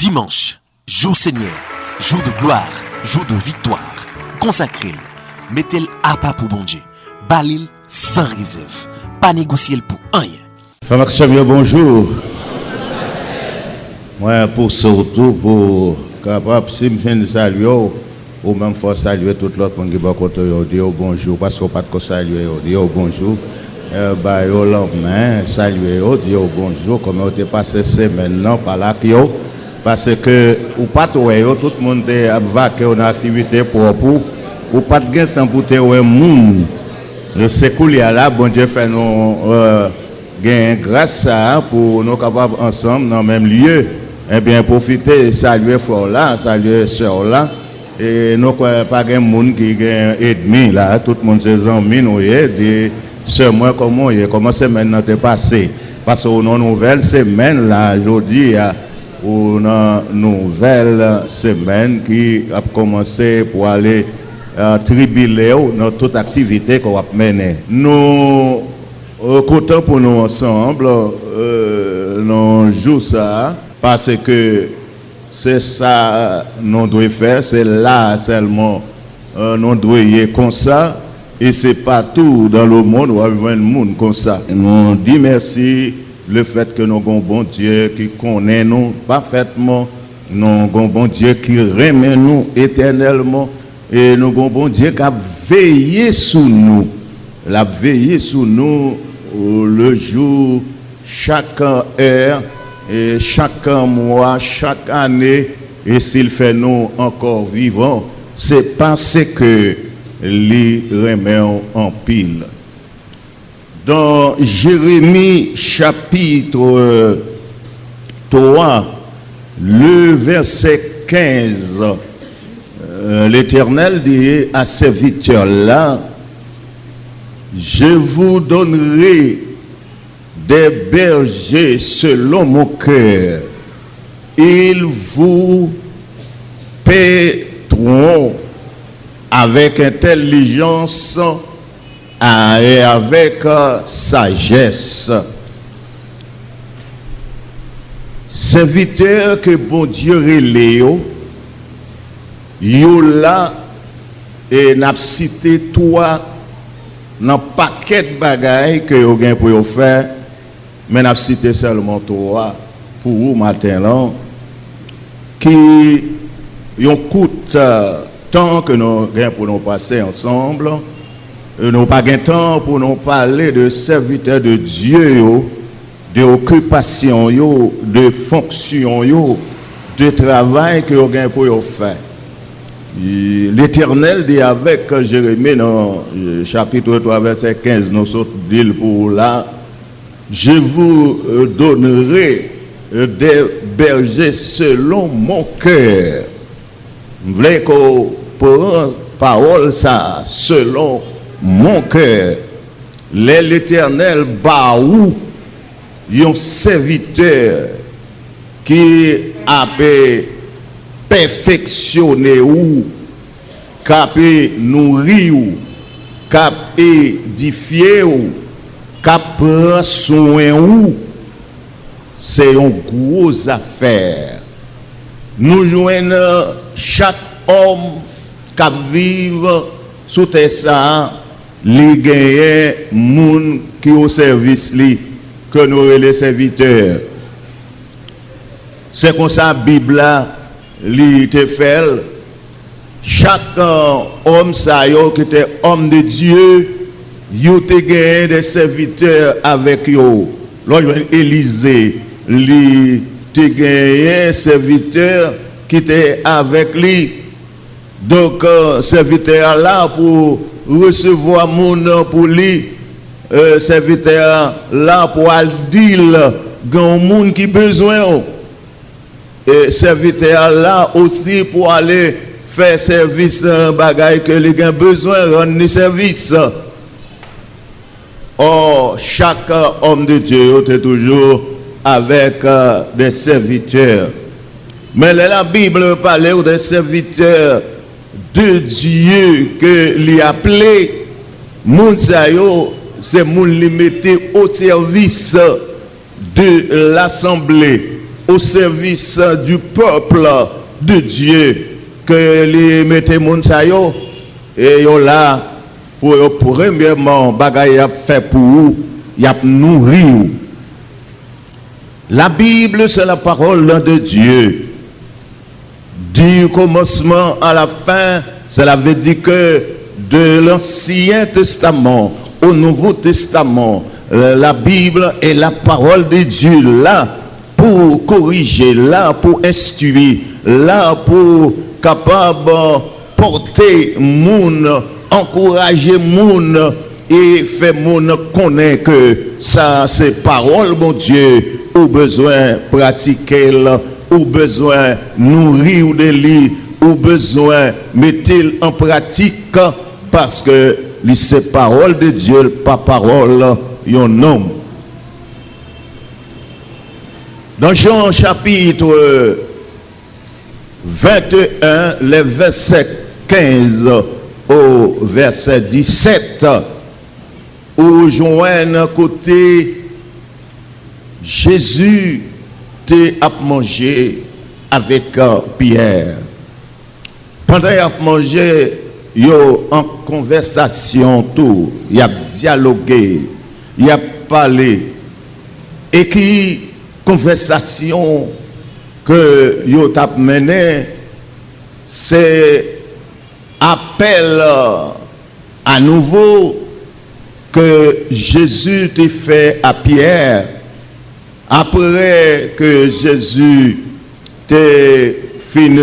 Dimanche, jour Seigneur, jour de gloire, jour de victoire. Consacrez-le, mettez-le à pas pour bon Dieu. Balil sans réserve. Pas négocier pour rien. Frère Maxime, bonjour. Moi, pour surtout, pour capable, si je viens de saluer, ou même faut saluer tout l'autre monde qui va côté, dire bonjour, parce qu'on pas de saluer, dire bonjour. Bah, yo lendemain, saluer, dire bonjour, comme on était passé semaine par là, parce que, ou pas tout, tout le monde est vaqué en activité propre, ou pas de temps pour te voir monde. C'est cool, là, bon Dieu fait nous grâce à pour nous capables ensemble dans le même lieu. Eh bien, profiter et saluer frère là, saluer soeur là. Et nous pas de monde qui est ennemi là, tout le monde ses amis, nous des sœurs moi comment semaine t'est passé. Parce que nos nouvelles semaine là, aujourd'hui, une nouvelle semaine qui a commencé pour aller tribuler dans toute activité qu'on va mener. Nous comptons pour nous ensemble, nous jouons ça, parce que c'est ça nous devons faire, c'est là seulement nous devons y être comme ça, et c'est partout dans le monde où il y a un monde comme ça. Nous disons merci le fait que nous avons un bon Dieu qui connaît nous parfaitement, nous avons un bon Dieu qui remet nous éternellement, et nous avons un bon Dieu qui a veillé sur nous. Il a veillé sur nous le jour, chaque heure, et chaque mois, chaque année. Et s'il fait nous encore vivants, c'est parce que les remet en pile. Dans Jérémie chapitre 3, le verset 15, l'Éternel dit à ses serviteurs-là, je vous donnerai des bergers selon mon cœur. Ils vous paieront avec intelligence et avec sagesse. Serviteurs que bon Dieu relève, yo là et n'a cité toi dans paquet de bagailles que vous avez pour faire, mais n'a cité seulement toi pour vous matin là qui yon coûte tant que nous avons pour nous passer ensemble. Nous n'avons pas de temps pour nous parler de serviteurs de Dieu, de occupation, de fonction, de travail que vous avez pour faire. L'Éternel dit avec Jérémie dans le chapitre 3, verset 15, nous autres dit pour là, je vous donnerai des bergers selon mon cœur. Vous voulez qu'on prenne parole ça, selon mon cœur. L'Éternel baou, un serviteur qui a perfectionner ou cap nourrir ou cap édifier ou cap prendre soin ou c'est une grosse affaire. Nous joignons chaque homme qui vive sous terre ça, li gagne moun qui au service li que nous les serviteurs. C'est comme ça la Bible là li te fait chaque homme ça yo qui était homme de Dieu yo te gagné des serviteurs avec yo. Lorsque Élisée li te gagné serviteur qui était avec lui. Donc serviteur là pour recevoir mon pour lui serviteur là pour dire grand monde qui besoin. Et serviteur là aussi pour aller faire service bagaille que les gens besoin rendre service. Or chaque homme de Dieu est toujours avec des serviteurs. Mais la Bible parle des serviteurs de Dieu que l'y appelé moun sa yo, c'est moun li mette au service de l'assemblée, au service du peuple de Dieu que les mettez moun sa yo et yo là pour premièrement bagay a fait pour vous, y a nourri ou. La Bible c'est la parole de Dieu. Du commencement à la fin, cela veut dire que de l'Ancien Testament au Nouveau Testament, la Bible est la parole de Dieu là pour corriger, là pour instruire, là pour capable porter moun, encourager moun et faire moun connaître que ça c'est parole mon Dieu, ou besoin pratiquer, ou besoin nourrir de lui, ou besoin mettre en pratique parce que c'est parole de Dieu, pas parole yon homme. Dans Jean chapitre 21, les versets 15 au verset 17, où joignent côté Jésus a mangé avec Pierre. Pendant qu'il a mangé, il a en conversation tout, il a dialogué, il a parlé. Et qui conversation que il a mené, c'est appel à nouveau que Jésus t'a fait à Pierre. Après que Jésus t'ait fini,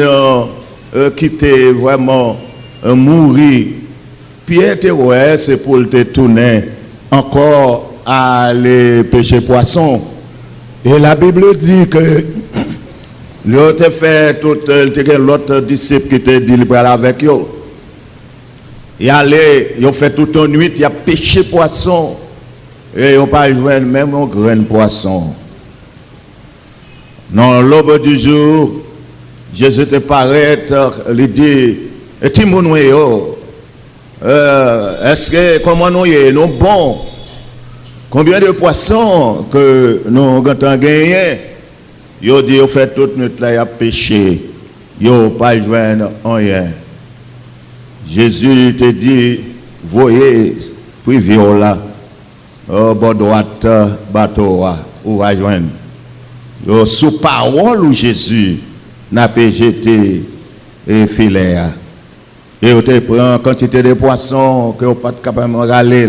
quitté vraiment mourir, Pierre te ouais, c'est pour te tourner encore à aller pêcher poisson. Et la Bible dit que l'autre fait tout l'autre disciple qui te dit il aller avec eux. Il allait, il fait toute une nuit, il a pêché poisson et il n'a pas joué même un grain de poisson. Dans l'aube du jour, Jésus te paraît, il dit, et tu m'en est-ce que, comment nous y nous bon? Combien de poissons que nous avons gagné? Il dit, il fait toute nuit là, il a pêché. Il n'a pas joué rien. Jésus te dit, voyez, puis viola, au bord droite, bateau, où va joindre. Sous parole où Jésus n'a pas jeté et filet. Et on te prend quantité de poissons que on pas capable de râler.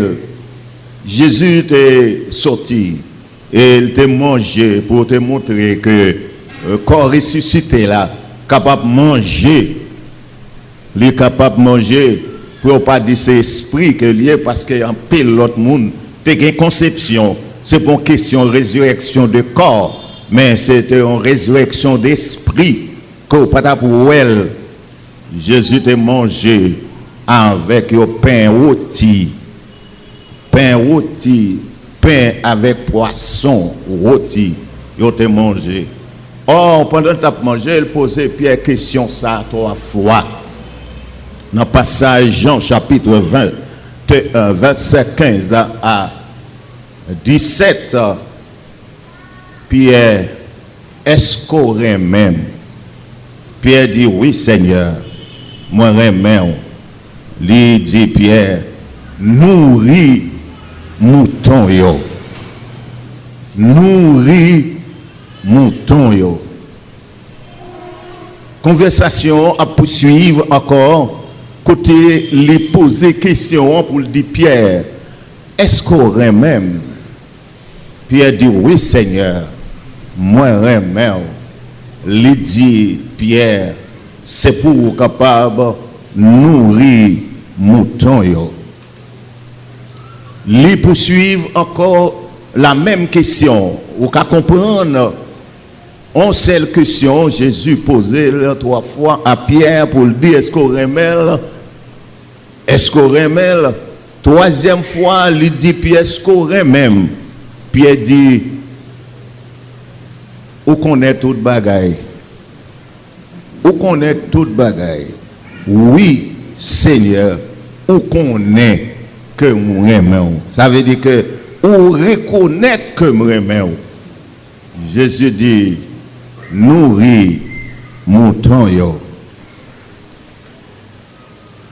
Jésus t'est sorti et il t'a mangé pour te montrer que le corps ressuscité là, capable de manger. Il est capable de manger pour pas dire c'est esprit que lié parce qu'il y a un pile l'autre monde. Tu as une conception, c'est pas une question de résurrection de corps. Mais c'était une résurrection d'esprit que pas pour elle. Jésus t'a mangé avec le pain rôti, pain avec poisson rôti, il t'a mangé. Or, pendant que tu as mangé, il posait Pierre question ça 3 fois. Dans le passage Jean chapitre 20, verset 15 à 17, Pierre, est-ce qu'on même? Pierre dit, oui Seigneur, moi remets. Il dit Pierre, nourris mouton yo. Nourris mouton yo. Conversation à poursuivre encore, côté les poser question pour dire Pierre, est-ce qu'on même? Pierre dit, oui Seigneur. Moi remets, il dit Pierre, c'est pour capable nourrir mouton yo. Li poursuivre encore la même question, ou qu'à comprendre on seule question Jésus posait 3 fois à Pierre pour lui dire est-ce qu'on remet? Est-ce qu'on remet? 3e fois il dit Pierre est-ce qu'on remet? Pierre dit ou connaît toute bagaille. Ou connaît toute bagaille. Oui, Seigneur, ou connaît que nous aimons. Ça veut dire que ou reconnaître que nous aimons. Jésus dit, nourrir mouton yo.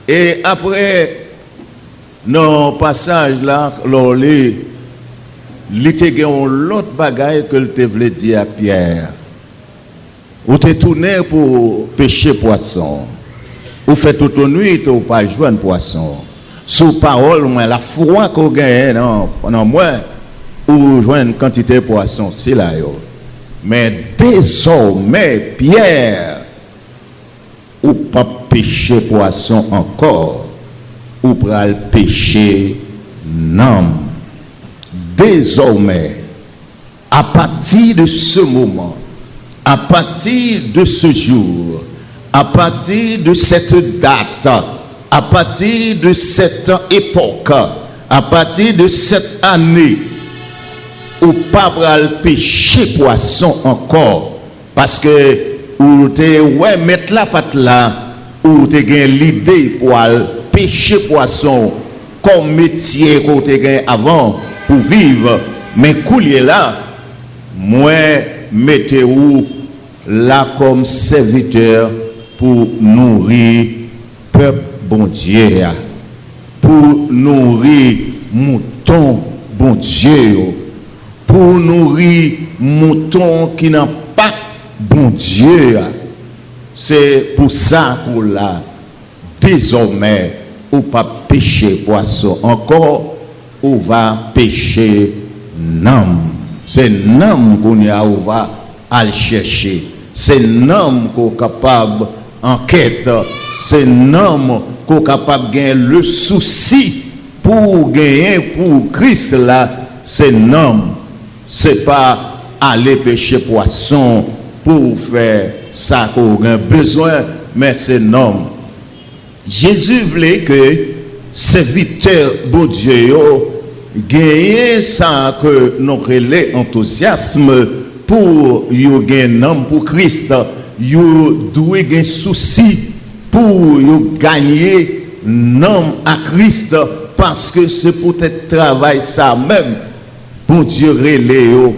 Et après dans passage là l'olé li te gen l'autre bagaille que te voulait dire à Pierre. Ou te tourné pour pêcher poisson. Ou fait toute nuit ou pas joindre poisson. Sous parole moi la foi qu'on gagne non moi ou joindre quantité de poisson c'est là yo. Mais désormais Pierre ou pas pêcher poisson encore ou pral pêcher non. Désormais, à partir de ce moment, à partir de ce jour, à partir de cette date, à partir de cette époque, à partir de cette année, ou pas pral pêcher poisson encore, parce que ou te ouais mettre la patte là, ou te gain l'idée pour pêcher poisson comme métier qu'on te gain avant pour vivre, mais coulier là, moi mettez-vous là comme serviteur pour nourrir peuple bon Dieu, pour nourrir mouton bon Dieu, pour nourrir mouton qui n'a pas bon Dieu. C'est pour ça qu'on l'a désormais ou pas pêcher poisson encore ou va pêcher nam. C'est nam qu'on y a ou va aller chercher. C'est nam qu'on est capable enquête. C'est nam qu'on est capable de gagner le souci pour gagner pour Christ là. C'est nam. C'est pas aller pêcher poisson pour faire ça qu'on a besoin, mais c'est nam. Jésus voulait que serviteur bon Dieu gagne ça que nous relais enthousiasme pour yo gagner pour Christ, yo doit gagner souci pour yo gagner nom à Christ parce que c'est pour être travail ça même bon Dieu relais yo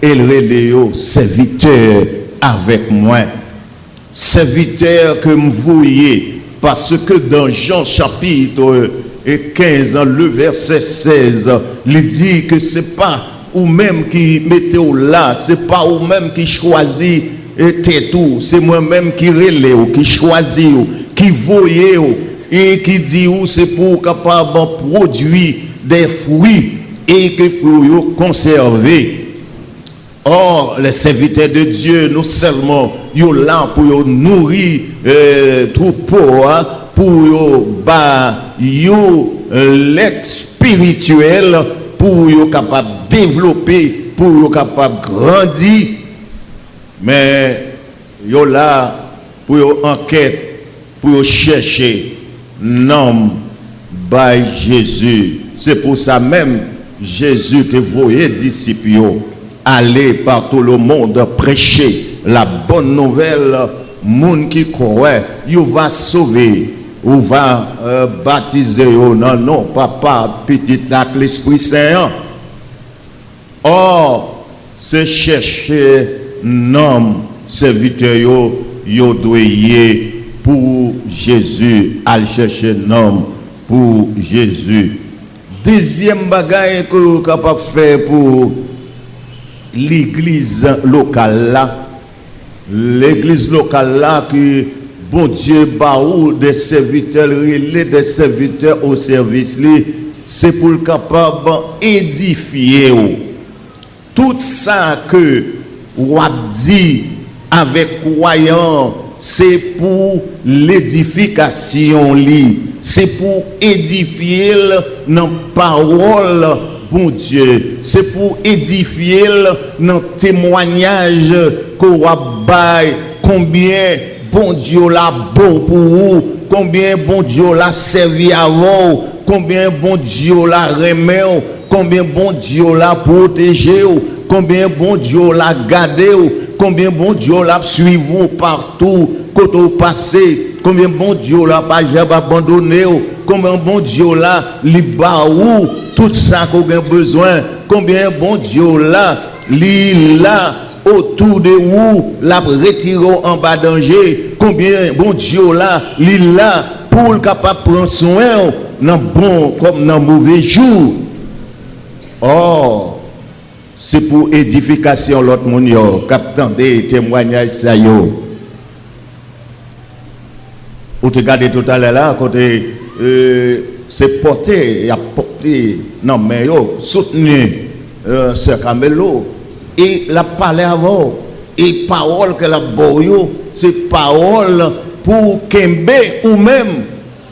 et relais yo serviteur avec moi serviteur que me voyez parce que dans Jean chapitre 15, dans le verset 16, il dit que ce n'est pas vous-même qui mettez là, ce n'est pas vous-même qui choisit et tout, c'est moi-même qui relais, qui choisit, qui voyez et qui dit c'est pour capable de produire des fruits et que fruits conserver. Or, les serviteurs de Dieu, non seulement, ils sont là pour nourrir troupeau, pour l'être spirituel, pour être capable de développer, pour être capable de grandir. Mais ils sont là pour enquête, pour chercher nom by Jésus. C'est pour ça même Jésus te voyait disciples. Aller par tout le monde prêcher la bonne nouvelle, monde qui croit, il va sauver, ou va baptiser, non, papa, petit avec l'Esprit Saint. Or, c'est chercher nom serviteur, yo doit pour Jésus, aller chercher nom pour Jésus. Deuxième bagaille que vous êtes capable de faire pour l'église locale là, l'église locale là que bon Dieu baou des serviteurs des serviteurs au service li, c'est pour le capable édifier tout ça que ou a dit avec croyant, c'est pour l'édification li, c'est pour édifier dans parole bon Dieu, c'est pour édifier nos témoignages qu'on va bailler, combien bon Dieu l'a bon pour vous, combien bon Dieu l'a servi à vous, combien bon Dieu l'a remis, combien bon Dieu l'a protégé, combien bon Dieu l'a gardé, combien bon Dieu l'a suivi partout, quand vous passez, combien bon Dieu l'a pas jamais abandonné, combien bon Dieu l'a libéré tout ça qu'on a besoin, combien bon Dieu là, là autour de vous, la retirons en bas danger. Combien bon Dieu là, l'île là, pour le capable prendre soin, dans bon comme dans mauvais jour. Or, c'est pour édification l'autre monde yo, captant des témoignages ça yo. Ou te regardez tout à l'heure là, côté c'est porté, non mais yo, soutenu ce Camelo, et la parole avant, et parole que la boyo, c'est parole pour Kembe ou même,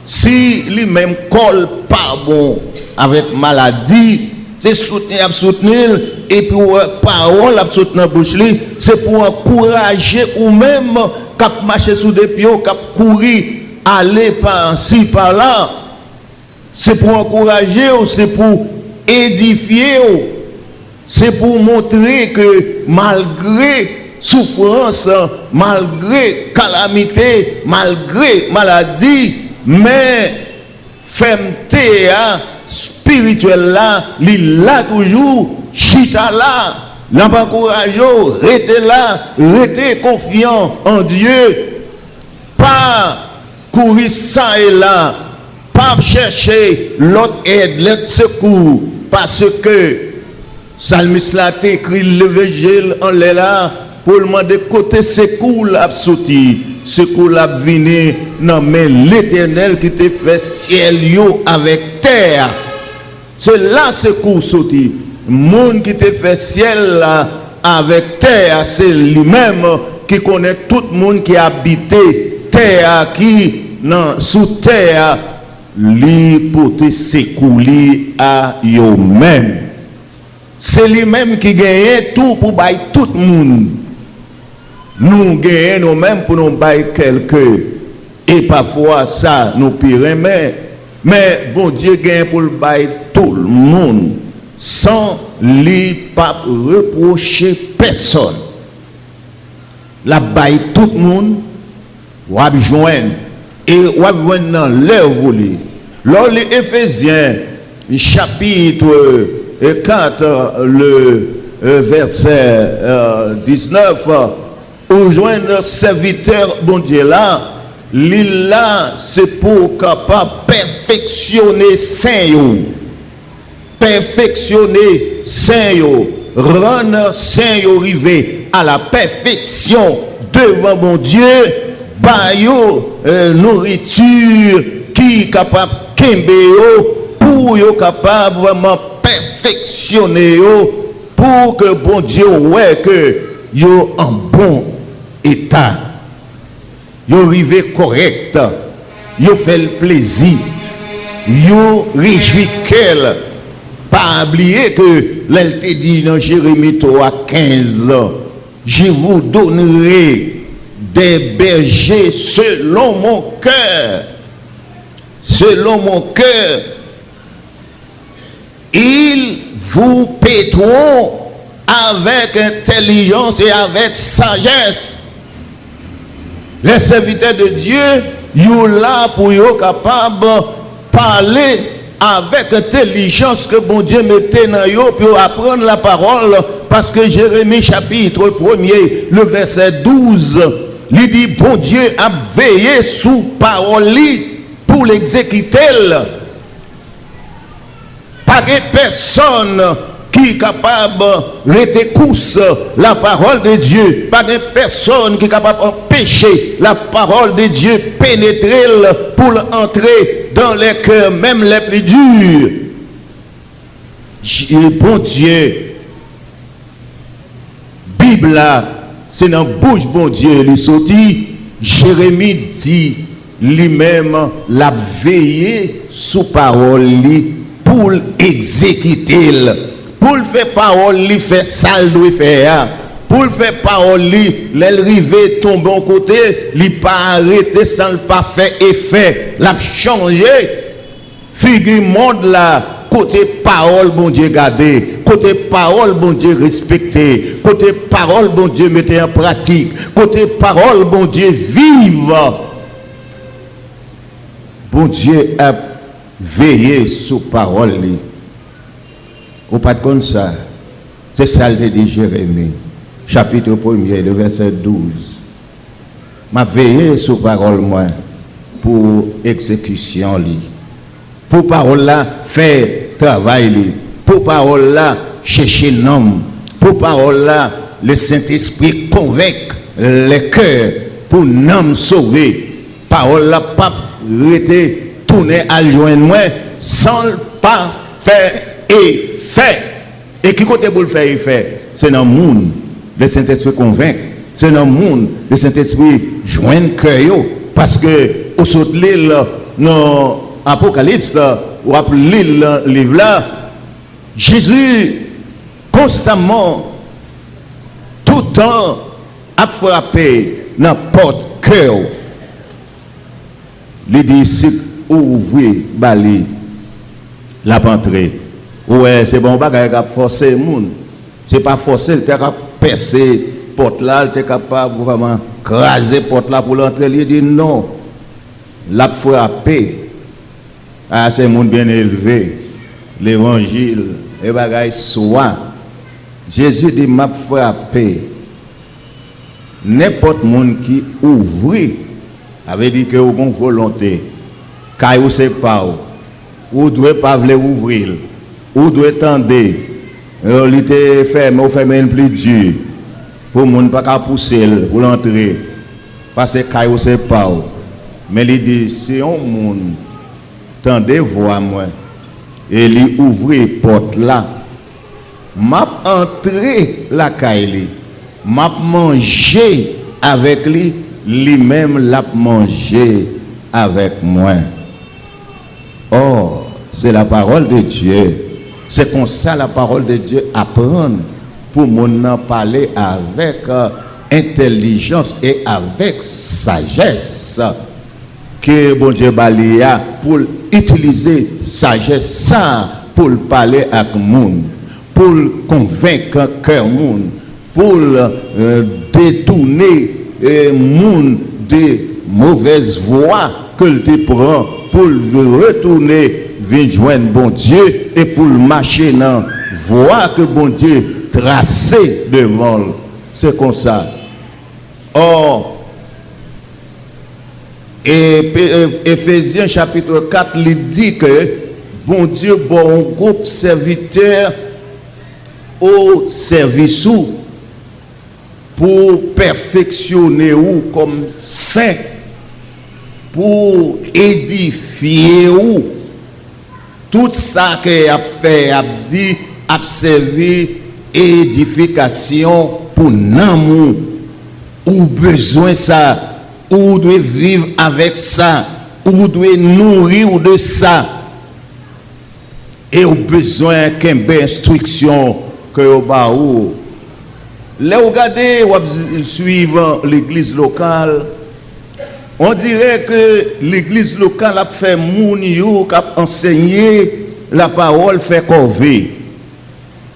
si lui-même colle pas bon avec maladie, c'est soutenir, et puis parole à soutenir bouche li, c'est pour encourager ou même cap marcher sous des pieds, cap courir, aller par-ci par-là. C'est pour encourager, c'est pour édifier, c'est pour montrer que malgré souffrance, malgré calamité, malgré maladie, mais fermeté spirituelle là, il là toujours, chita là, l'encourage, restez là, restez confiant en Dieu, pas courir ça et là, pas chercher l'autre aide, l'autre secours, parce que Psalmiste là écrit le végile en là pour le demander côté secours l'a sorti, secours l'a venu non mais l'Éternel qui te fait ciel yo avec terre. C'est là secours sorti. Monde qui te fait ciel là avec terre, c'est lui-même qui connaît tout le monde qui habite terre qui non sous terre lui pour te secourir à eux-mêmes. C'est lui-même qui gagne tout pour bailler tout le monde. Nous gagnons nous-mêmes pour nous bailler quelqu'un. Et parfois ça nous pire, mais bon Dieu gagne pour le bailler tout le monde. Sans lui pas reprocher personne. La baille tout le monde, ou à joindre. Et ou à joindre dans leur volet. Lors les Éphésiens, chapitre 4, le verset 19, où joindre serviteur bon Dieu là, l'île là, c'est pour capable perfectionner saint. Perfectionner saint, rendre saint arrivé à la perfection devant mon Dieu, bayo nourriture qui est capable pour yo capable vraiment perfectionner pour que bon Dieu ouais que yo en bon état, yo arrivé correct, yo fait le plaisir, yo réjouit qu'elle. Pas oublier que l'elle te dit dans Jérémie 3:15, je vous donnerai des bergers selon mon cœur. Selon mon cœur, ils vous paieront avec intelligence et avec sagesse. Les serviteurs de Dieu, ils sont là pour être capables de parler avec intelligence que bon Dieu mettait dans eux pour apprendre la parole, parce que Jérémie chapitre 1er, le verset 12, lui dit bon Dieu a veillé sous parole pour l'exécuter. Pas de personne qui est capable de rester la parole de Dieu. Pas de personne qui est capable d'empêcher la parole de Dieu pénétrer pour entrer dans les cœurs, même les plus durs. Bon Dieu, Bible là, c'est dans la bouche bon Dieu, il sorti. Jérémie dit lui-même la veiller sous parole pour exécuter. Pour le faire parole, il fait sale doit faire. Pour le faire parole, l'arrivée tombe en côté, il pas arrêté sans le pas faire effet. L'a changé. Figure monde là, côté parole, bon Dieu gardé. Côté parole, bon Dieu respecté. Côté parole, bon Dieu mettez en pratique. Côté parole, bon Dieu vive. Bon Dieu a veillé sur parole. Ou pas comme ça. C'est ça le dit Jérémie. chapitre 1er, le verset 12. M'a veillé sur parole moi pour exécution li. Pour parole là faire travail li. Pour parole là chercher l'homme. Pour parole là le Saint-Esprit convainc les cœurs pour nous sauver. Parole là pas rester tourner à joindre moi sans pas faire effet. Et qui côté pour le faire effet? C'est dans le monde le Saint-Esprit convainc. C'est dans le monde le Saint-Esprit joint le cœur. Parce que au saut de l'île, dans l'Apocalypse, ou après l'île, livre là, Jésus constamment, tout le temps, a frappé dans la porte cœur. Les disciples ouvrent bali la entrée. Ouais, c'est bon, bagage qui a forcé le monde. C'est pas forcé, il a percé porte là, il est capable vraiment craser porte là pour l'entrer. Il dit non, la frappé. Ah, c'est un monde bien élevé. L'évangile, et bagage soit. Jésus dit m'a frappé. N'importe monde qui ouvre, avait dit que vous avez une volonté. Car vous c'est pas où. Vous devez pas vouloir ouvrir. Vous devez tendre. Vous devez fermer, vous fermez le plus dur. Pour le monde pas pousser pour l'entrer. Parce que car vous c'est pas où. Mais il dit si un monde tendez voir moi et il ouvre porte là. M'a entré la caille, m'a mangé avec lui, lui-même l'a mangé avec moi. Oh, c'est la parole de Dieu. C'est comme ça la parole de Dieu apprend pour mon parler avec intelligence et avec sagesse. Que bon Dieu balia pour utiliser sagesse ça pour parler avec le monde. Pour convaincre un cœur monde, pour détourner le monde des mauvaises voies que tu prends, pour retourner vers joindre bon Dieu et pour marcher dans la voie que bon Dieu tracée devant. C'est comme ça. Or, Éphésiens chapitre 4 il dit que bon Dieu bon un groupe serviteur au service pour perfectionner ou comme saint, pour édifier ou tout ça que a fait, a dit, a servi édification pour nous ou besoin ça, ou doit vivre avec ça, ou doit nourrir de ça, et au besoin qu'une belle instruction que au bas où les regardez ou suivant l'église locale, on dirait que l'église locale a fait moun yo qui a enseigné la parole fait corvée.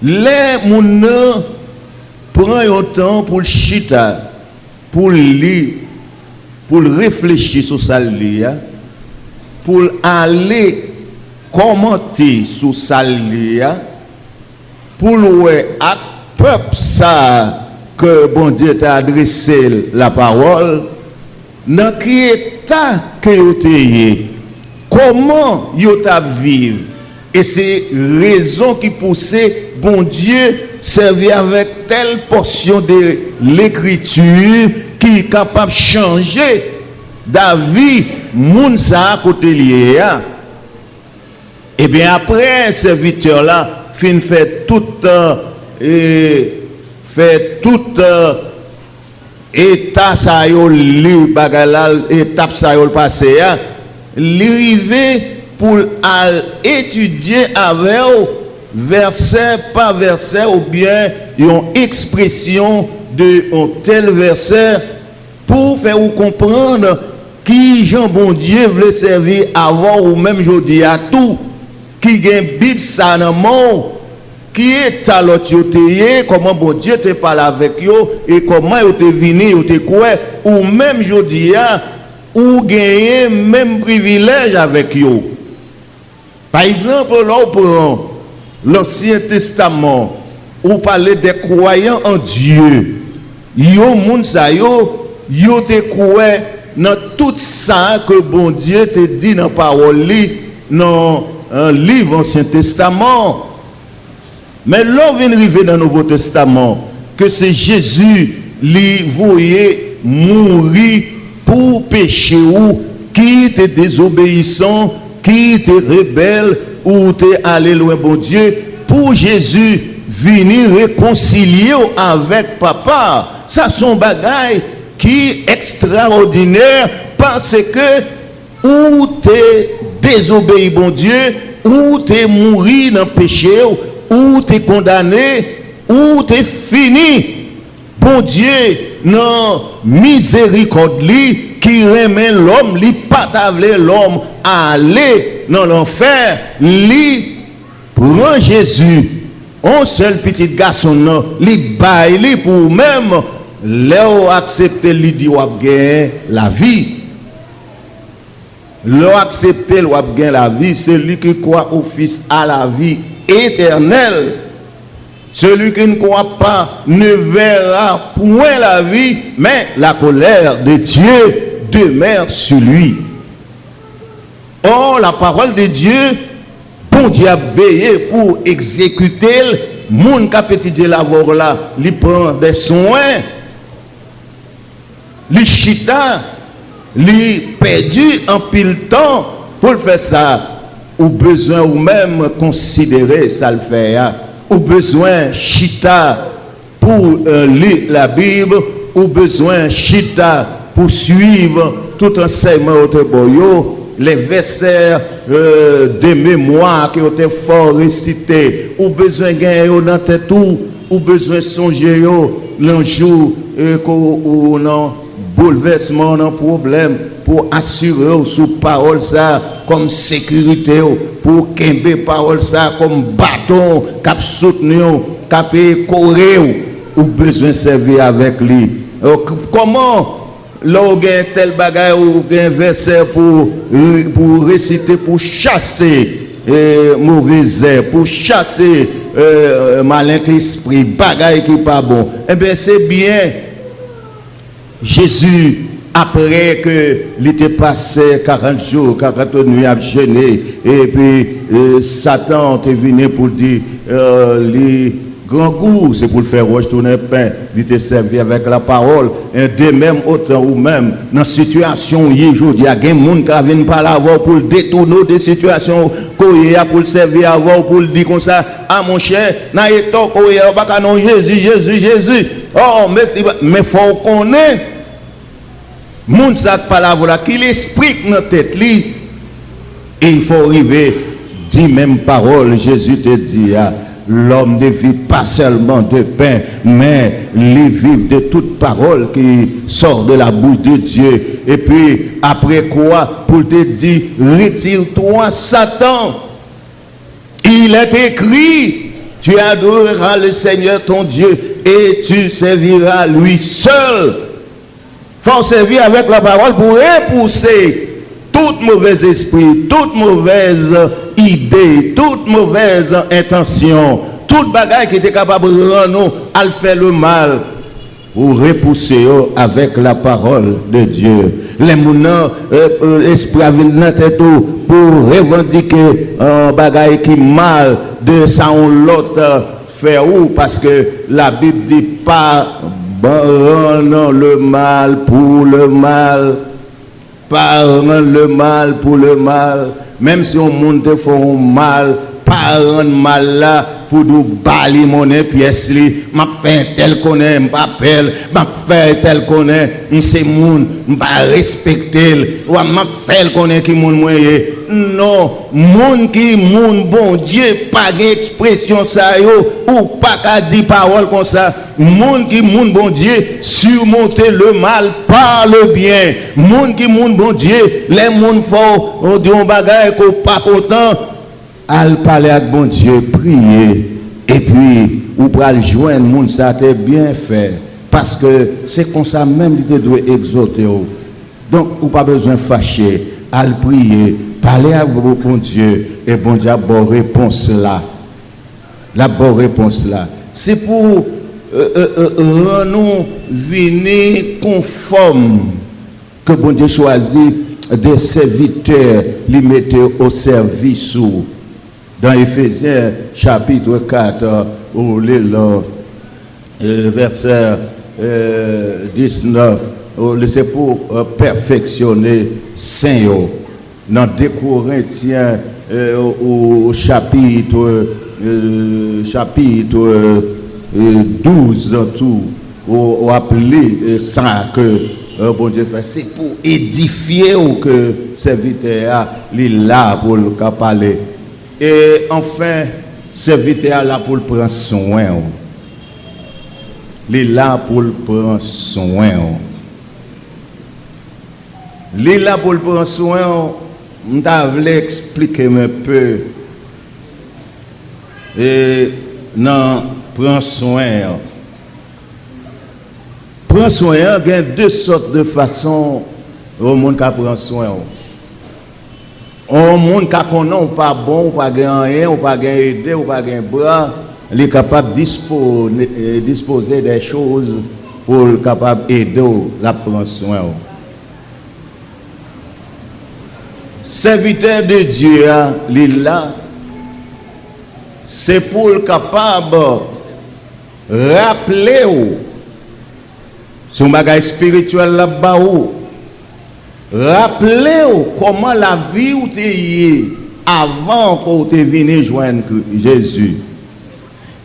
Les moun prend un temps pour chita, pour lire, pour réfléchir sur ça lire, pour aller commenter sur ça lire, pour louer à peuple ça que bon Dieu t'a adressé la parole, dans quel état que vous êtes, comment vous vivre. Et c'est raison qui poussait bon Dieu servir avec telle portion de l'écriture qui est capable de changer d'avis moun sa côté lié. Et bien après un serviteur là fin fait tout état ça yo li bagalal étape ça yo passé l'arriver pour étudier avec verset par verset ou bien une expression de un tel verset pour faire vous comprendre qui Jean bon Dieu veut servir avant ou même aujourd'hui à tout qui gagne Bible ça dans mon qui est à l'autre comment bon Dieu te parle avec yo et comment yo te vini yo te quoi ou même aujourd'hui ou gagner même privilège avec yo. Par exemple là pour l'Ancien Testament ou parler des croyants en Dieu yo moun sa yo te koué dans tout ça que bon Dieu te dit dans parole li dans un livre Ancien Testament. Mais l'on vient arriver dans le Nouveau Testament que c'est Jésus li voyait mourir pour péché ou qui était désobéissant, qui était rebelle ou était allé loin bon Dieu, pour Jésus venir réconcilier avec papa. Ça son bagaille qui est extraordinaire parce que ou t'es désobéi bon Dieu, ou t'es mouru dans le péché, ou t'es condamné, ou t'es fini. Bon Dieu, non miséricorde li, qui remet l'homme, li patavle l'homme aller dans l'enfer, li prend Jésus, un seul petit garçon, non, li baille li pour même, leur accepter li di wap gen la vie. Leur accepter wap gen la vie, celui qui croit au Fils à la vie éternelle. Celui qui ne croit pas ne verra point la vie, mais la colère de Dieu demeure sur lui. Or, la parole de Dieu, bon Dieu a veillé pour exécuter. Moun ka petit la voir là, li prend des soins, li chita, li perdu en pile temps pour faire ça. Ou besoin ou même considérer ça le faire. Ou besoin chita pour lire la Bible, ou besoin chita pour suivre tout enseignement au boyo, les versets de mémoire qui ont été fort récités, ou besoin gagner dans tête tout, ou besoin songer l'un jour ou non bouleversement, non problème pour assurer sous parole ça comme sécurité, pour qu'un parole ça comme bâton cap soutenir, cap courir ou besoin servir avec lui. Comment l'on gagne tel bagage ou gagne verset pour réciter, pour chasser mauvais air, pour chasser malin esprit, bagage qui pas bon. Eh bien c'est bien Jésus, après que l'été passé 40 jours, 40 nuits à jeûner, et puis Satan est venu pour dire les grands goûts, c'est pour le faire retourner le pain, il te servi avec la parole, et de même autant ou même dans la situation où il y a des gens qui viennent par là pour détourner des situations qu'il y a pour le servir avant, pour le dire comme ça, ah mon cher, n'a pas pas non Jésus. Oh, mais il faut qu'on ait moun sa parole là qu'il explique dans tête li et il faut arriver dit même parole Jésus te dit l'homme ne vit pas seulement de pain mais il vit de toute parole qui sort de la bouche de Dieu. Et puis après quoi pour te dire retire-toi Satan, il est écrit tu adoreras le Seigneur ton Dieu et tu serviras lui seul. Faut servir avec la parole pour repousser toute mauvaise esprit, toute mauvaise idée, toute mauvaise intention, toute bagaille qui était capable de rendre à faire le mal, pour repousser avec la parole de Dieu. Les mounans, l'esprit a venu dans tête pour revendiquer un bagaille qui mal de ça ou l'autre faire où, parce que la Bible dit pas non le mal pour le mal, pas le mal pour le mal, même si on monte te font mal, pas rendre mal là pour nous bali monnaie pièce li, m'a fait tel connaît, m'a appelle, m'a fait tel connaît, c'est moun, m'a respecter, ou m'a fait connaît qui moun moyen. Non, moun qui moun bon Dieu pas d'expression ça yo ou pas qu'à dire parole comme ça. Moun qui moun bon Dieu surmonter le mal par le bien. Moun qui moun bon Dieu les moun fort on dit on bagaille ko pas content al parler avec bon Dieu prier et puis ou pral joindre moun ça t'est bien fait parce que c'est comme ça même il te doit exhorter. Donc ou pas besoin fâcher al prier. Parlez à bon Dieu et bon Dieu a bonne réponse là. La bonne réponse là. C'est pour nous venir conformes que bon Dieu choisit des serviteurs, les mettre au service dans Éphésiens chapitre 4, verset 19, c'est pour perfectionner saint. Dans 2 Corinthiens au chapitre 12 tout, ou appelé ça que bon Dieu fait, c'est pour édifier ou que serviteur est là pour le parler. Et enfin, serviteur là pour prendre soin. Il est là pour prendre soin. Il est là pour prendre soin. Je voulais expliquer un peu. Et non, prends soin. Prends soin, il y a 2 sortes de façons au monde qui prend soin. Au monde qui connaît pas bon, ou pas rien, ou pas aider, ou pas bras, il est capable de disposer des choses pour être capable d'aider la prendre soin. Serviteur de Dieu, il est là. C'est pour être capable de rappeler son bagage spirituel là-bas. Rappelez comment la vie où tu es avant que tu viennes joindre Jésus.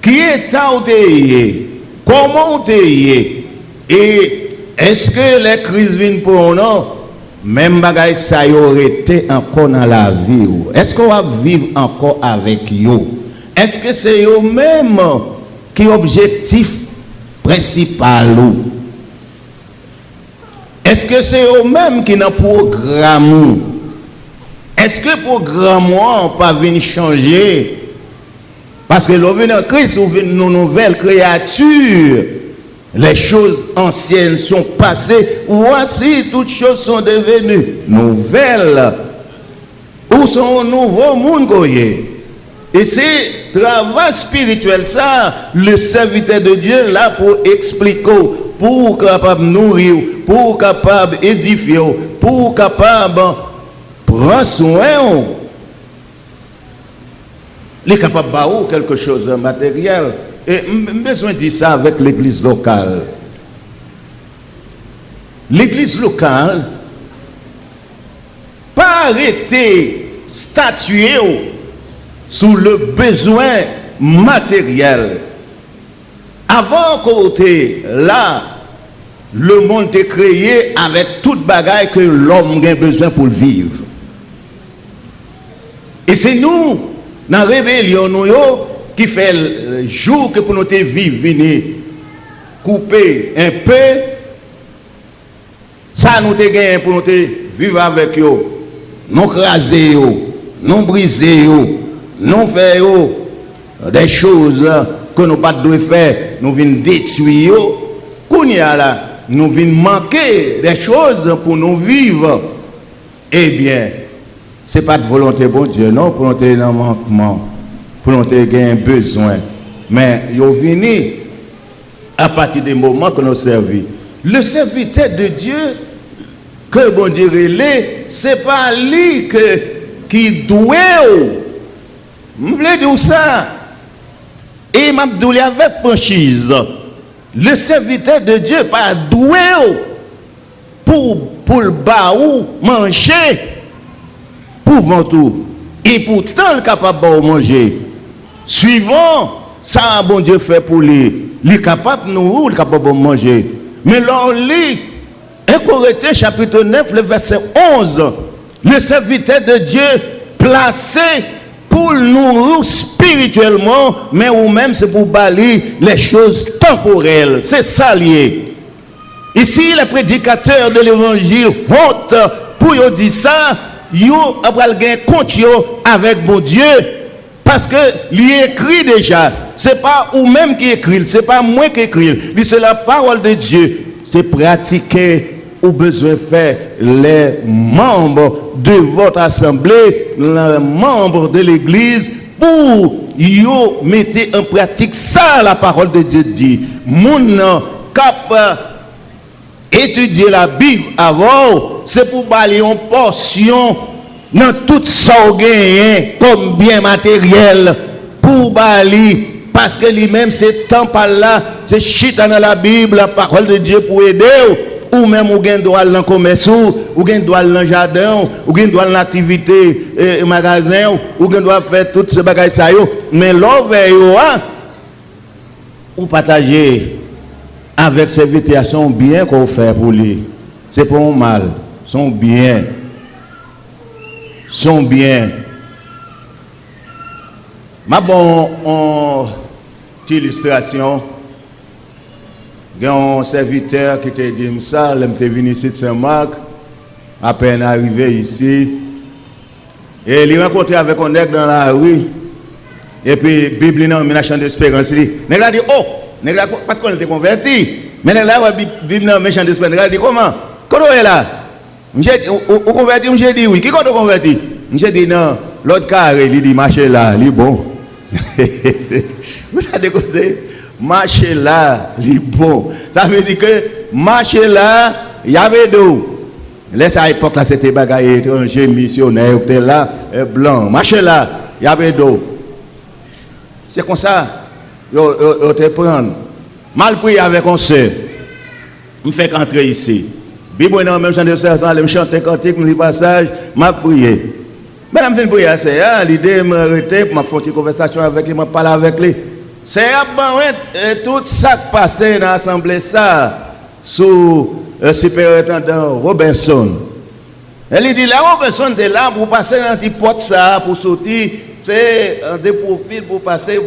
Qui est où tu es? Comment tu es? Et est-ce que les crises viennent pour nous? Même bagage ça aurait été encore dans la vie. Est-ce qu'on va vivre encore avec eux? Est-ce que c'est eux-mêmes qui est l'objectif principal? Est-ce que c'est eux-mêmes qui ont un programme? Est-ce que le programme n'a pas venu changer? Parce que l'on vient en Christ, on vient une nouvelle créature. Les choses anciennes sont passées. Voici, toutes choses sont devenues nouvelles. Où sont un nouveau monde? Et c'est travail spirituel, ça, le serviteur de Dieu là pour expliquer, pour capable nourrir, pour capable édifier, pour capable prendre soin. Il est capable de quelque chose de matériel. Et j'ai besoin de dire ça avec l'église locale. L'église locale, pas arrêter, statuer sur le besoin matériel. Avant côté là, le monde est créé avec toute bagaille que l'homme a besoin pour vivre. Et c'est nous, dans la rébellion, qui fait le jour que pour nous vivre, venir couper un peu, ça nous te gagné pour nous vivre avec eux, non craser eux, non briser eux, non faire des choses que nous pas devons faire, nous venons détruire eux. Kounia là, nous venons manquer des choses pour nous vivre. Eh bien, ce n'est pas de volonté bon Dieu, non, pour nous avoir un manquement, pour nous avoir un besoin. Mais ils sont venus à partir des moments que nous servons. Le serviteur de Dieu, que bon Dieu relève, ce n'est pas lui qui doit. Je voulais dire ça. Et m'a dit avec franchise. Le serviteur de Dieu pas doué pour le baou manger pour tout. Et pourtant il est capable de manger. Suivant ça bon Dieu fait pour lui. Il est capable de nous, il est capable de manger. Mais là on lit 1 Corinthiens chapitre 9 le verset 11. Le serviteur de Dieu placé pour nous spirituellement, mais ou même c'est pour balayer les choses temporelles. C'est ça lié. Ici, les prédicateurs de l'évangile honte pour y dire ça, ils ont un compte avec mon Dieu, parce que il écrit déjà. C'est pas ou même qui écrit, c'est pas moi qui écrit. C'est la parole de Dieu. C'est pratiquer ou besoin de faire les membres de votre assemblée, les membres de l'église, pour yo mettez en pratique ça la parole de Dieu dit. Moun cap étudier la Bible avant, c'est pour balayer une portion dans tout ça comme bien matériel pour balayer parce que lui-même c'est temps par là, c'est chita dans la Bible, la parole de Dieu pour aider ou même ou gain droit dans le commerce ou gain droit dans le jardin ou gain droit dans l'activité magasin ou gain droit faire tout ce bagage ça yo mais l'offre ou partager avec ces VTA son bien qu'on fait pour lui. C'est pas un mal, son bien. Son bien. Ma bon illustration. Il y a un serviteur qui t'a dit ça, il est venu ici de Saint-Marc, à peine arrivé ici. Et il rencontré avec un nègre dans la rue. Et puis, Bible dans une chambre d'espérance. Il a dit, oh! N'est pas de connaître converti. Mais là, Bible dans méchant d'esprit. Il dit comment? Comment est là? Vous converti? J'ai dit oui. Qui compte converti? J'ai dit non. L'autre carré, il dit marcher là, il est bon. Vous avez causé? Marcher là, il est bon. Ça veut dire que marcher là, il y avait d'eau. Laisse à l'époque là, c'était bagaille étranger, missionnaire, là, blanc. Marcher là, il y avait d'eau. C'est comme ça. Yo te prendre mal prier avec un sœur me fait entrer ici Bible dans même chant de sœur me chanter cantique me passage m'a prier madame vient prier c'est l'idée me arrêter pour m'a faire une conversation avec lui m'a parler avec lui c'est tout ça qui passé dans l'assemblée ça sous superintendant Robinson elle dit là Robinson est là pour passer dans petit porte ça pour sortir. C'est des profils pour passer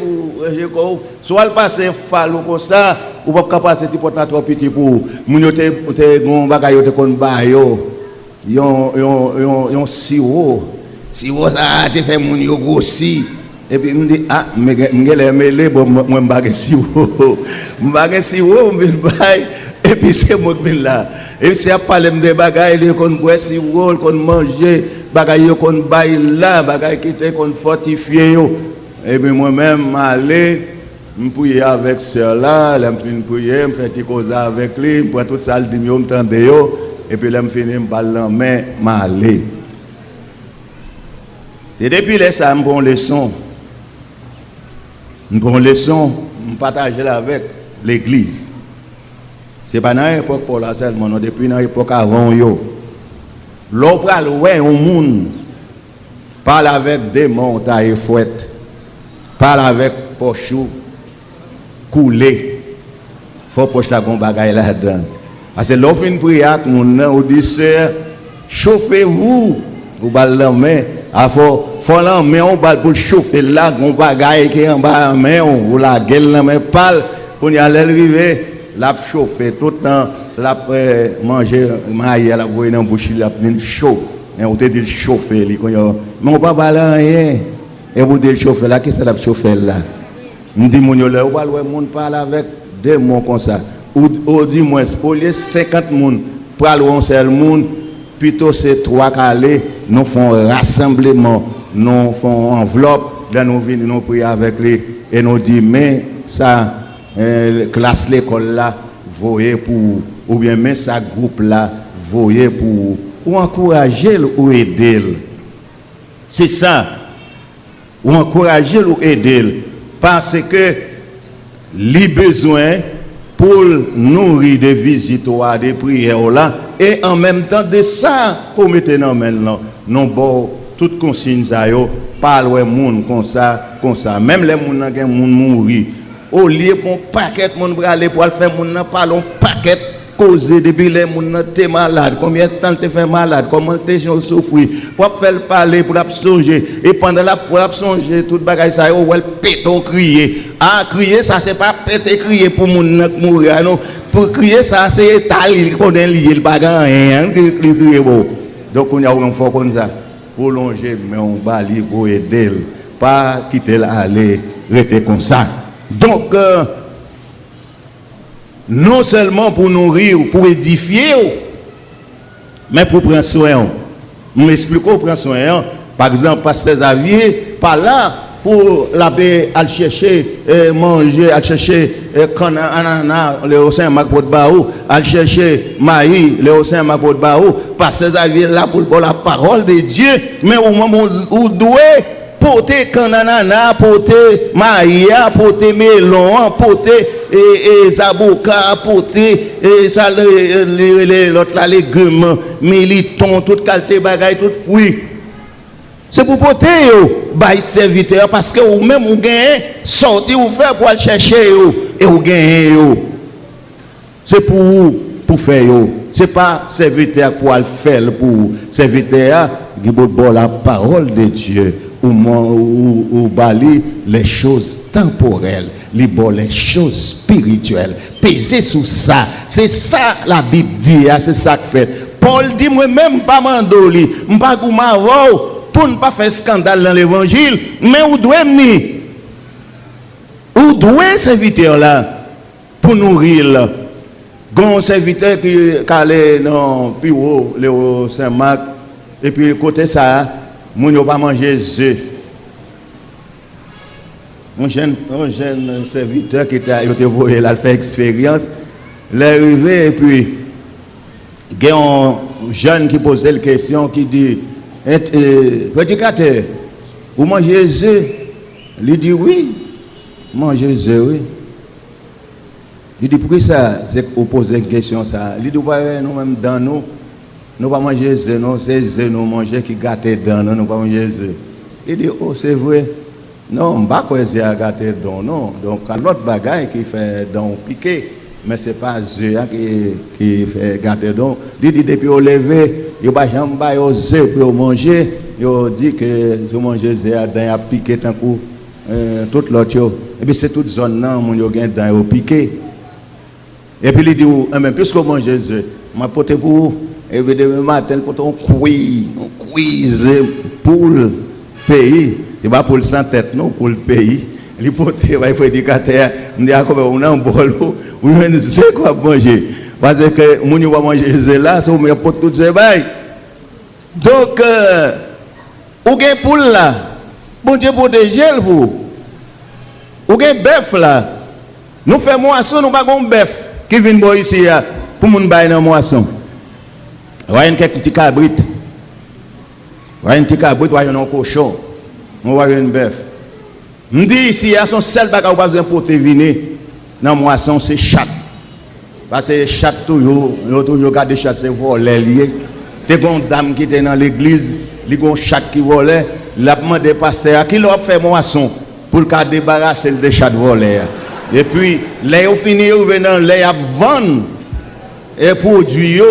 pour soit le passer fallo comme ça ou pas passer petit pas trop petit pour moun yo te gon bagay yo te kon ba yo yon sirop ça te fait moun yo grossi et puis me dit ah m'gele mêlé bon moi m'bagay sirop m'bagay et puis c'est moi qui là et c'est à parler de bagay de kon boire sirop kon manger bagay yo kon bay là bagay qui te kon fortifier yo et puis moi même aller me prier avec sœur là me fin prier me faire petit cause avec lui pour tout ça le dit yo m'tande yo et puis là me finir me parler en main m'aller et depuis là ça me bon leçon me partager là avec l'église c'est pas dans l'époque pour la seulement non depuis dans l'époque avant yo l'on pral ouais un monde parle avec des montagnes fouettes parle avec pochou coulé faut poche la gon bagaille là-dedans parce que l'on fin prière mon ou dit sœur chauffez-vous ou bal la main faut la main on bal pour chauffer là gon bagaille qui en bas main ou la gueule la main parle pour y aller arriver la chauffer tout le temps la manger maille la voyer dans bouche la venir chaud et on te dit chauffer li mais on pas parler rien et vous dit chauffer là qu'est-ce que la chauffer là me dit mon yo là ou pas le monde parle avec deux mots comme ça ou du moins au lieu 50 monde parle un seul monde plutôt c'est trois calés nous font rassemblement nous font enveloppe là nous venons nous prier avec lui et nous dit mais ça classe l'école là voyez pour ou bien mais ça groupe là voyez pour ou encourager ou aider c'est ça ou encourager ou aider parce que les besoins pour nourrir des visites ou des prières là et en même temps de ça pour mettre dans maintenant non bon toute consigne ça yo parle monde comme ça même les monde qui monde mourir au lieu pour paquet monde pour aller pour faire monde nan parlons paquet causer depuis les monde t'es malade combien de temps t'es fait malade comment t'es souffrir pour faire parler pour songer et pendant la pour songer toute bagaille ça ou elle péton crier crier ça c'est pas péter crier pour monde mourir non pour crier ça c'est étaler qu'on est lié le bagaille crier bon donc on y a un fort comme ça pour longer mais on va li pour aider pas quitter aller rester comme ça. Donc, non seulement pour nourrir, pour édifier, mais pour prendre soin. Je m'explique pour prendre soin. Par exemple, Pasteur Xavier, par là, pour la paix à chercher manger, à chercher ananas, le océan Macpot Baou, à chercher maïs, le océan Macpot Baou, parce que ça vient là pour la parole de Dieu, mais au moment où doit porter canana, porter maïs, porter melon, porter et zabouka, porter et ça l'autre la légumes, militon, toute qualité bagaille, tout fruit. C'est pour porter les serviteurs parce que vous même vous gagnez, sortir ou faire pour aller chercher et vous gagnez. C'est pour vous, pour faire. Ce n'est pas serviteur pour aller faire pour vous. Serviteur qui peut la parole de Dieu ou bali les choses temporelles, les choses spirituelles. Peser sur ça. C'est ça la Bible dit, c'est ça que fait. Paul dit moi-même pas mandoli, pas goumavo. Pour ne pas faire scandale dans l'évangile, mais où doit venir? Où doit serviteur là pour nourrir? Gon serviteur qui calé dans bureau Léo Saint-Marc et puis côté ça, moun yo pas manger œufs. Un jeune serviteur qui était volé là fait expérience, l'arrivée et puis il y a un jeune qui posait la question qui dit prédicateur, vous mangez les œufs? Il dit oui, manger les œufs, oui. Il dit pourquoi ça, c'est vous posez une question ça. Il dit nous-mêmes dans nous, nous pas manger les œufs, non, c'est les œufs nous manger qui gâtent dans nous, nous pas manger les œufs. Il dit oh c'est vrai, non, on ne va pas gâter dans non, donc l'autre bagaille qui fait dans piqué. Mais ce n'est pas Dieu qui fait garder donc. Il dit depuis au lever, il n'y a pas jamais aux œufs pour manger. Il dit que si vous mangez des œufs, il y a piqué tant coup toute l'autre. Et puis c'est toute zone là où il y a dans piqué. Et puis il dit mais puisque vous mangez des œufs, je vais porter pour vous. Et puis demain matin, pour un quiz pour le pays. Il va pour le sans tête, non, pour le pays. Il porte il faut éducateur, on dit on a un bol. Vous ne savez quoi manger. Parce que moun yo va manger là, ça me porte tout ces bail. Donc ou gen poule là. Bon Dieu protéger vous. Ou gen bœuf là. Nous faisons moisson, nous pas gon bœuf qui vient boire ici pour moun bail dans moisson. Voyez quelques petits cabrites. Voyez un petit cabrit, voyez un cochon. On voit un bœuf. Me dit ici a son seul bagage pas besoin porter viner. Dans moisson c'est chat. Parce que chat toujours garder chat c'est voler lié. T'es une dame qui était dans l'église, il y a un chat qui volait, il a demandé pasteur qui l'a fait moisson pour le débarrasser des chats volés. Et puis les au fini ils venant les à vendre et produits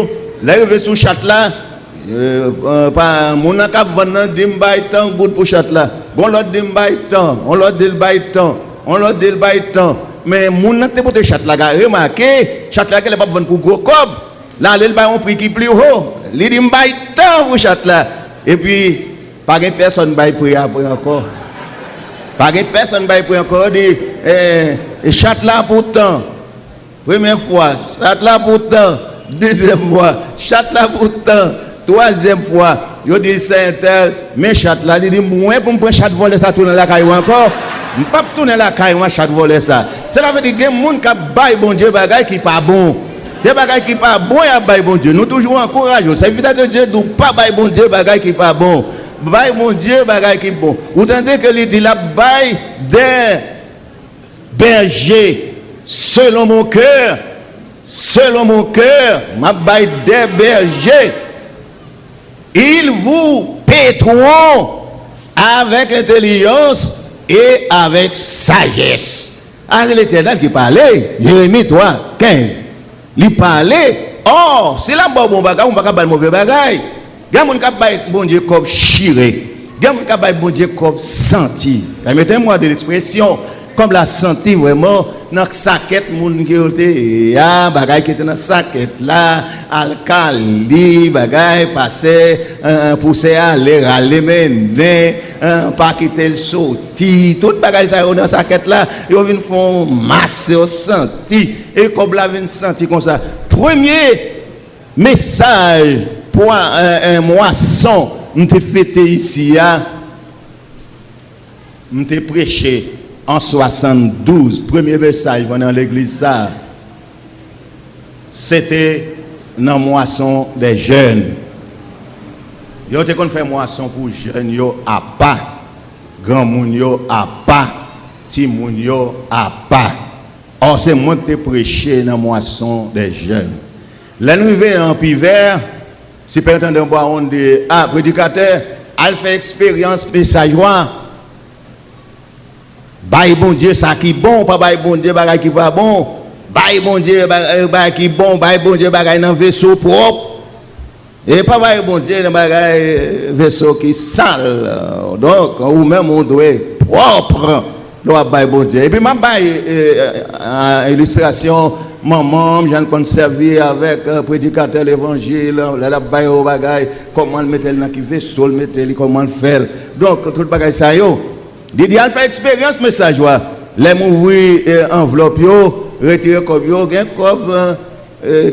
là ils veulent sous chat là pas mon a vendre dimbaï temps goût pour chat là. Bon l'autre dimbaï temps, on l'autre dit le temps, on l'autre dit le temps. Mais mon n'a pas de chat là, remarquez, chat là qu'elle pas vendre pour gros cob. Là elle ba un prix qui plus haut. Il dit m'baï tant pour chat là. Et puis pas de personne baï prix après encore. Pas de personne baï prix encore dit chat là pourtant. Première fois, chat là pourtant. Deuxième fois, chat là pourtant. Troisième fois, yo dit c'est tel, mais chat là il dit moi pour me prendre chat voler ça tourner la caillou encore. Je ne peux pas tourner la caillou chat voler ça. Cela veut dire que les gens qui baillent bon Dieu bagay qui pas bon. Des bagay qui pas bon ya baillent bon Dieu. Nous toujours encourageons. C'est évident que Dieu ne pas bailler bon Dieu bagay qui pas bon. Baille bon Dieu bagay qui bon. Vous entendez que il dit la baille des bergers selon mon cœur. Selon mon cœur, ma baille des bergers. Ils vous paieront avec intelligence et avec sagesse. Ah, c'est l'Éternel qui parlait. Jérémie 3, 15. Il parlait. Oh, c'est là bon bagage, on ne va pas mauvais bagage. Il y a des gens qui bon Dieu comme chiré. Il y a des gens qui bon Dieu comme senti. Permettez-moi de l'expression. Comme la senti vraiment dans la saquette, moun qui était ya bagay qui était dans la saquette là, alcali, bagay passé, poussé à aller râler mener, pas quitter le sorti, tout bagay ça dans la saquette là, ils viennent font masse au senti et comme la vient senti comme ça. Premier message pour un moisson, nous te fêté ici ya. m'te prêché en 72, premier message dans l'église ça. C'était dans moisson des jeunes. Yo te kon fait moisson pour jeunes yo à pas, grand moun yo à pas, petit moun yo à pas. Or c'est moi qui te prêché dans moisson des jeunes. L'arrivée en hiver, si prétendant boire on dit prédicateur, elle fait expérience message Baï bon Dieu ça qui bon, pas baï bon Dieu bagay qui pas bon. Baï bon Dieu bagay qui bon, baï bon Dieu bagay dans vaisseau propre. Et pas baï bon Dieu dans bagay vaisseau qui sale. Donc ou même on doit propre. Doit baï bon Dieu. Et puis m'a baï illustration maman, j'en peux servir avec prédicateur l'évangile, la baï au bagay comment mettre dans qui vaisseau mettre comment faire. Donc tout le bagay ça yo. Didi a fait expérience message wa. Les m'ouvrir enveloppe yo, retirer comme yo, gain comme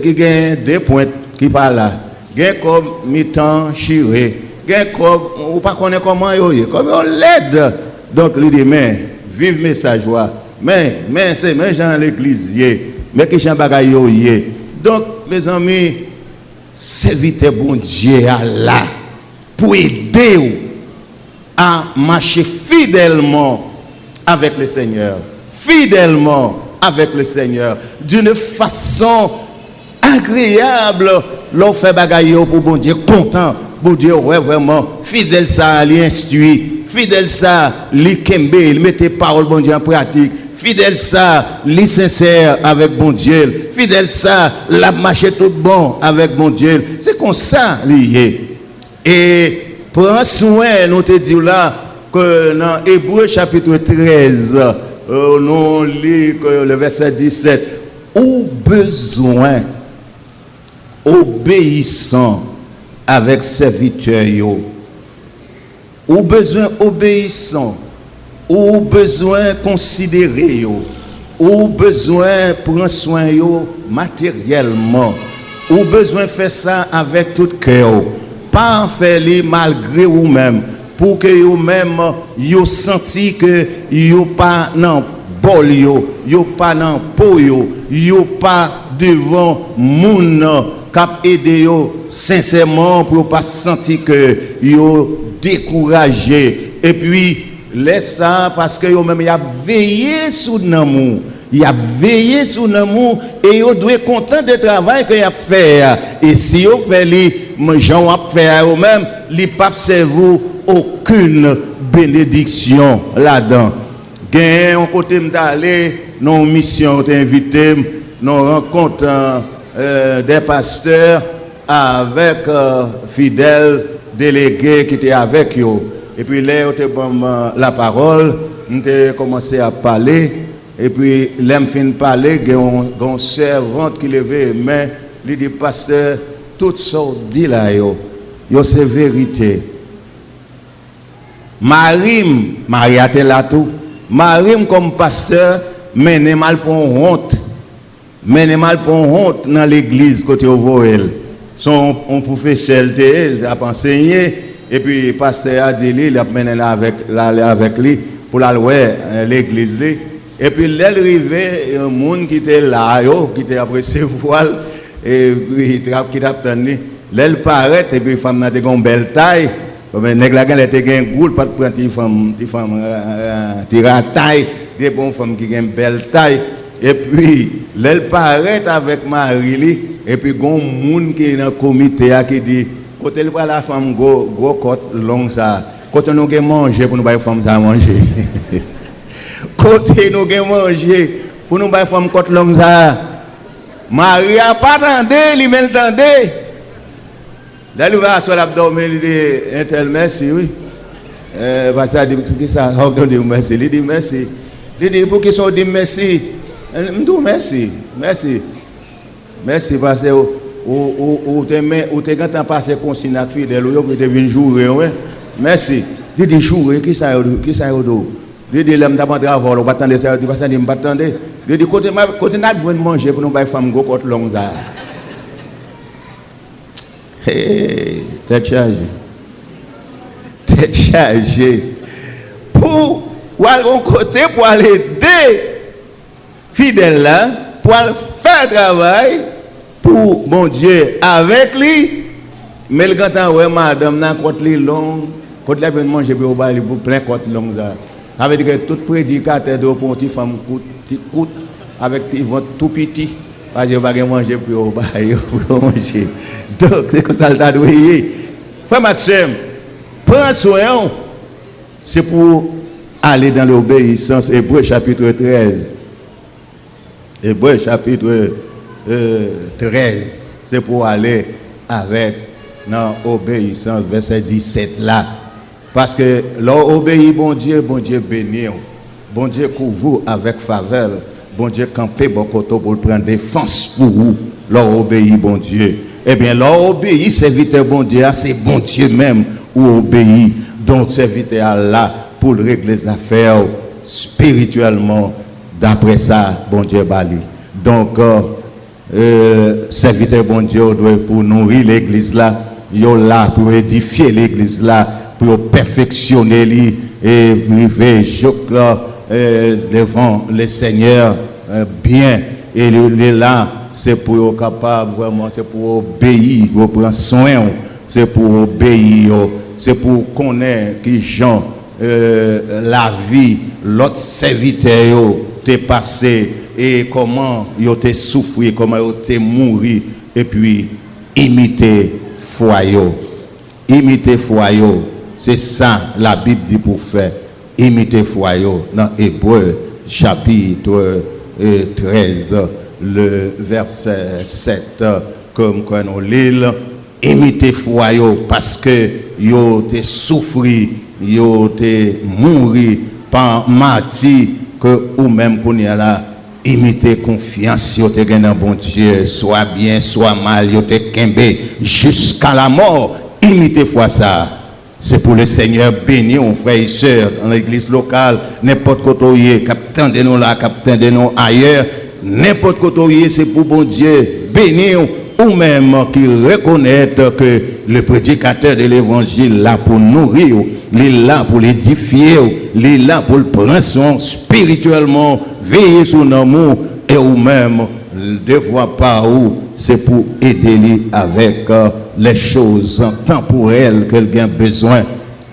qui gain deux points qui pas là. Gain comme mi-temps chiré. Gain comme ou pas connaît comment yo comme on l'aide. Donc lui dit mais vive message wa. Mais c'est mais Jean l'église mais qui Jean bagay yo Donc mes amis, serviteur bon Dieu à là pour aider vous à marcher fidèlement avec le Seigneur. Fidèlement avec le Seigneur. D'une façon agréable. L'on fait bagaille pour bon Dieu content. Bon Dieu, ouais, vraiment. Fidèle ça, l'instruit. Fidèle ça, l'ikembe. Il mettait parole bon Dieu en pratique. Fidèle ça, li sincère avec bon Dieu. Fidèle ça, la marche tout bon avec bon Dieu. C'est comme ça lié. Et prends soin, nous te disons là, que dans Hébreux chapitre 13, nous lisons le verset 17, ou besoin obéissant avec serviteur, ou besoin obéissant, ou besoin considéré, ou besoin prendre soin matériellement, ou besoin faire ça avec tout cœur. Pas faire malgré vous-même pour que vous-même vous senti que vous pas dans bol vous pas dans peau vous pas devant moun cap aider sincèrement pour pas sentir que vous découragé et puis laisse ça parce que vous-même y a veillé sur l'amour. Il a veillé sur l'amour et il doit être content du travail qu'il a fait. Et si vous faites les gens à faire eux-mêmes, il ne pas servir aucune bénédiction là-dedans. Gain on côté d'aller dans une mission invité nous rencontre des pasteurs avec fidèles délégués qui étaient avec eux. Et puis là on la parole, on a commencé à parler. Et puis, l'homme fin de parler, il y a une servante qui levait mais il dit, pasteur, tout ça dit là, c'est vérité. Marie a été là tout. Marie, comme pasteur, mène mal pour honte. Mène mal pour honte dans l'église côté au Voël. Son professeur, il a enseigné. Et puis, pasteur a dit, il a mené avec lui pour l'église. Et puis, l'arrivée, un monde qui était là, qui était après ses voiles, et puis qui t'a attendu, l'elle paraît, et puis, la femme a une belle taille, comme elle était un goût, pas de prendre une femme, qui a taille, des bonnes femmes qui ont une belle taille, et puis, l'elle paraît avec Marie, et puis, il y a un monde qui est dans le comité qui dit, quand elle voit la femme, gros côte long, ça, quand on a mangé pour nous faire femme, ça manger. Côté nous avons mangé pour nous faire femme côte longue ça. Marie a pas attendu, il m'a entendu. D'ailleurs, il va sur l'abdomen, il dit un tel merci, oui. Parce que c'est ça, on dit merci. Il dit merci. Il dit pour qu'ils soient dit merci. Je dis merci, merci. Merci parce que ou te quand passé consignat fidèle, ou te vinn jouer, merci. Il dit jouer, qui ça do? Il dit, l'homme d'abord travail, on va attendre ça, il va s'en dire, on va attendre. Il dit, côté n'a besoin de manger pour nous faire femme go côté long ça. Tête chargée. Pour ou aller au côté pour aller aider fidèle là pour aller faire travail pour mon Dieu avec lui. Mais le quand ouais madame n'a côte li long, côte la bien manger pour bali pour plein côte long là. Ça veut dire que tout prédicateur de ponti femme coûte avec tes ventre tout petit parce que pas manger pour bali pour manger. Donc c'est comme ça le doit frère Maxime, prends soin, c'est pour aller dans l'obéissance. Hébreux chapitre 13. Hébreux chapitre 13, c'est pour aller avec dans l'obéissance, verset 17 là. Parce que l'obéit, bon Dieu bénit. Bon Dieu couvre vous avec faveur. Bon Dieu camper bon côté pour prendre défense pour vous. L'obéit, bon Dieu. Eh bien, l'obéit, serviteur bon Dieu, c'est bon Dieu même ou obéit. Donc, serviteur là pour régler les affaires spirituellement. D'après ça, bon Dieu bali. Donc, serviteur bon Dieu doit pour nourrir l'église là. Yo là pour édifier l'église là, pour perfectionner lui et vivre devant le Seigneur bien. Et là, c'est pour être capable vraiment, c'est pour obéir, pour prendre soin, c'est pour obéir, c'est pour connaître qui gens la vie, l'autre serviteur t'est passé et comment il t'a souffert, comment il t'a mouru et puis imiter foyer. Imiter foyer, c'est ça la Bible dit pour faire. Imiter foyer dans Hébreux chapitre 13, le verset 7, comme quand on lit, imiter foyer parce que yo te souffri, yo te mouru par martyr que ou même qu'on y a là. Imiter confiance, yo te gagne dans bon Dieu, soit bien, soit mal, yo te kembe jusqu'à la mort. Imiter foi ça. C'est pour le Seigneur béni, on frères et sœurs, dans l'église locale, n'importe côté, capitaine de nous là, capitaine de nous ailleurs, n'importe côté, c'est pour bon Dieu béni, ou même qui reconnaître que le prédicateur de l'évangile là pour nourrir, il est là pour l'édifier, il est là pour le prendre soin spirituellement, veiller sur l'amour, et ou même le devoir par où c'est pour aider lui avec les choses temporelles qu'elle a besoin.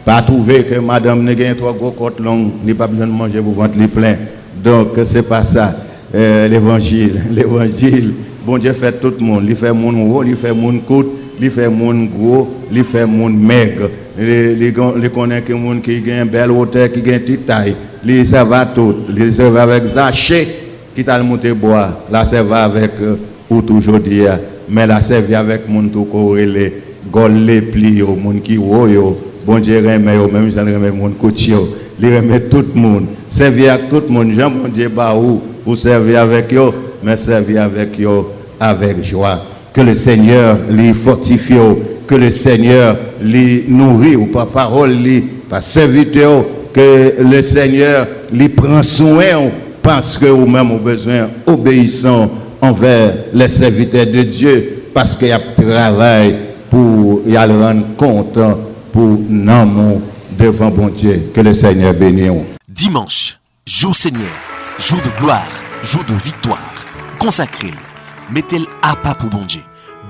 Pas trouver que madame n'a pas trop gros côtes longues, n'a pas besoin de manger pour ventre plein. Donc c'est pas ça. L'évangile, bon Dieu fait tout le monde. Il fait mon haut, il fait mon court, il fait mon gros, il fait mon maigre. Il connaît que monde qui a une belle hauteur, qui a une petite taille. Il ça va tout. Il se va avec Zaché qui t'a monté bois. Là ça va avec ou toujours dire. Mais là ça vient avec mon tout corrélé. Gol les plis, mon qui woyo. Bon Dieu remet même j'en remet mon coachio. Il remet tout le monde. Servir avec tout le monde. Jean bon Dieu bah ou servir avec eux, mais servir avec eux avec joie. Que le Seigneur les fortifie, que le Seigneur les nourrit ou par parole, par serviteur, que le Seigneur les prend soin parce que vous-même avez besoin obéissant envers les serviteurs de Dieu parce qu'il y a travail pour y aller rendre compte pour non devant bon Dieu. Que le Seigneur bénisse. Dimanche, jour Seigneur, jour de gloire, jour de victoire. Consacrez-le. Mettez-le à pas pour bon Dieu.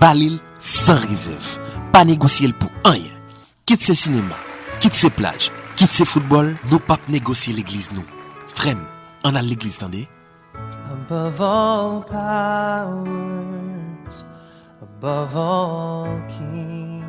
Balil sans réserve. Pas négocier pour rien. Quitte ce cinéma, quitte ces plages, quitte ces football. Nous pas négocier l'église nous. Frère, on a l'église, attendez. Above all powers, above all kings.